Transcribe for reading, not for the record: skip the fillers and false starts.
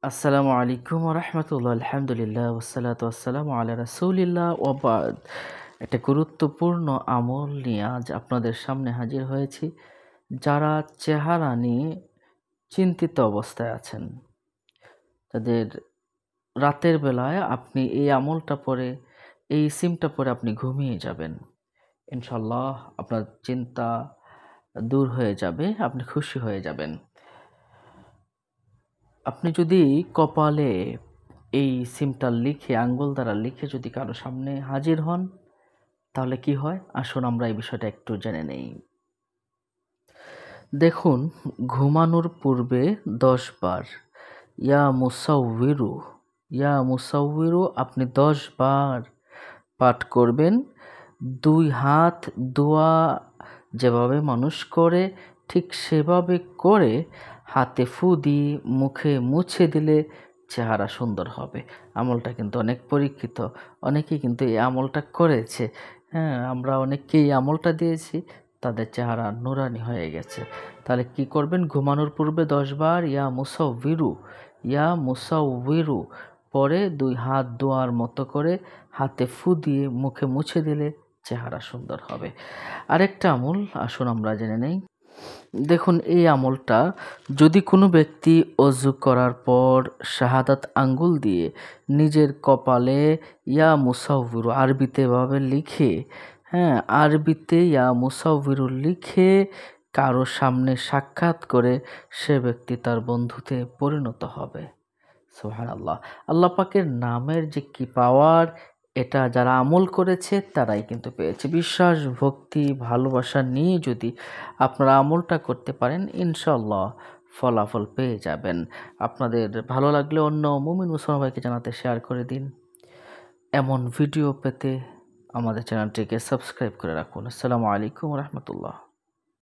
আসসালামু আলাইকুম রহমতুল্লাহ, আলহামদুলিল্লাহ, ওয়াসসালাতু ওয়াসসালামু আলা রাসূলিল্লাহ ওয়া বাদ। একটা গুরুত্বপূর্ণ আমল নিয়ে আজ আপনাদের সামনে হাজির হয়েছি। যারা চেহারা নিয়ে চিন্তিত অবস্থায় আছেন, তাদের রাতের বেলায় আপনি এই আমলটা পরে, এই সিমটা পরে আপনি ঘুমিয়ে যাবেন। ইনশাআল্লাহ আপনার চিন্তা দূর হয়ে যাবে, আপনি খুশি হয়ে যাবেন। আপনি যদি কপালে এই সিমটা লিখে, আঙ্গুল দ্বারা লিখে যদি কারো সামনে হাজির হন, তাহলে কি হয়? আসুন আমরা এই বিষয়টা একটু জেনে নেই। দেখুন, ঘুমানোর পূর্বে ১০ বার ইয়া মুসাউবিরু, ইয়া মুসাউবিরু আপনি ১০ বার পাঠ করবেন। ২ হাত দোয়া যেভাবে মানুষ করে ঠিক সেভাবে করে হাতে ফু দিয়ে মুখে মুছে দিলে চেহারা সুন্দর হবে। আমলটা কিন্তু অনেক পরীক্ষিত। অনেকেই কিন্তু এই আমলটা করেছে। হ্যাঁ, আমরা অনেককেই এই আমলটা দিয়েছি। তাদের চেহারা নুরানি হয়ে গেছে। তাহলে কি করবেন? ঘুমানোর পূর্বে ১০ বার ইয়া মুসাউবিরু, ইয়া মুসাউবিরু পরে ২ হাত দোয়ার মতো করে হাতে ফু দিয়ে মুখে মুছে দিলে চেহারা সুন্দর হবে। আরেকটা আমল আসুন আমরা জেনে নেই। দেখুন, এই আমলটা যদি কোনো ব্যক্তি অজু করার পর শাহাদাত আঙ্গুল দিয়ে নিজের কপালে ইয়া মুসাউবিরু আরবিতে এভাবে লিখে, হ্যাঁ, আরবিতে ইয়া মুসাউবিরু লিখে কারো সামনে সাক্ষাৎ করে সে ব্যক্তি তার বন্ধুতে পরিণত হবে। সুবহানাল্লাহ। আল্লাহ পাকের নামের যে কি পাওয়ার, এটা যারা আমল করেছে তারাই কিন্তু পেয়েছে। বিশ্বাস, ভক্তি, ভালোবাসা নিয়ে যদি আপনারা আমলটা করতে পারেন, ইনশাআল্লাহ ফলাফল পেয়ে যাবেন। আপনাদের ভালো লাগলে অন্য মুমিন মুসলমান ভাইকে জানাতে শেয়ার করে দিন। এমন ভিডিও পেতে আমাদের চ্যানেলটিকে সাবস্ক্রাইব করে রাখুন। আসসালামু আলাইকুম ওয়া রাহমাতুল্লাহ।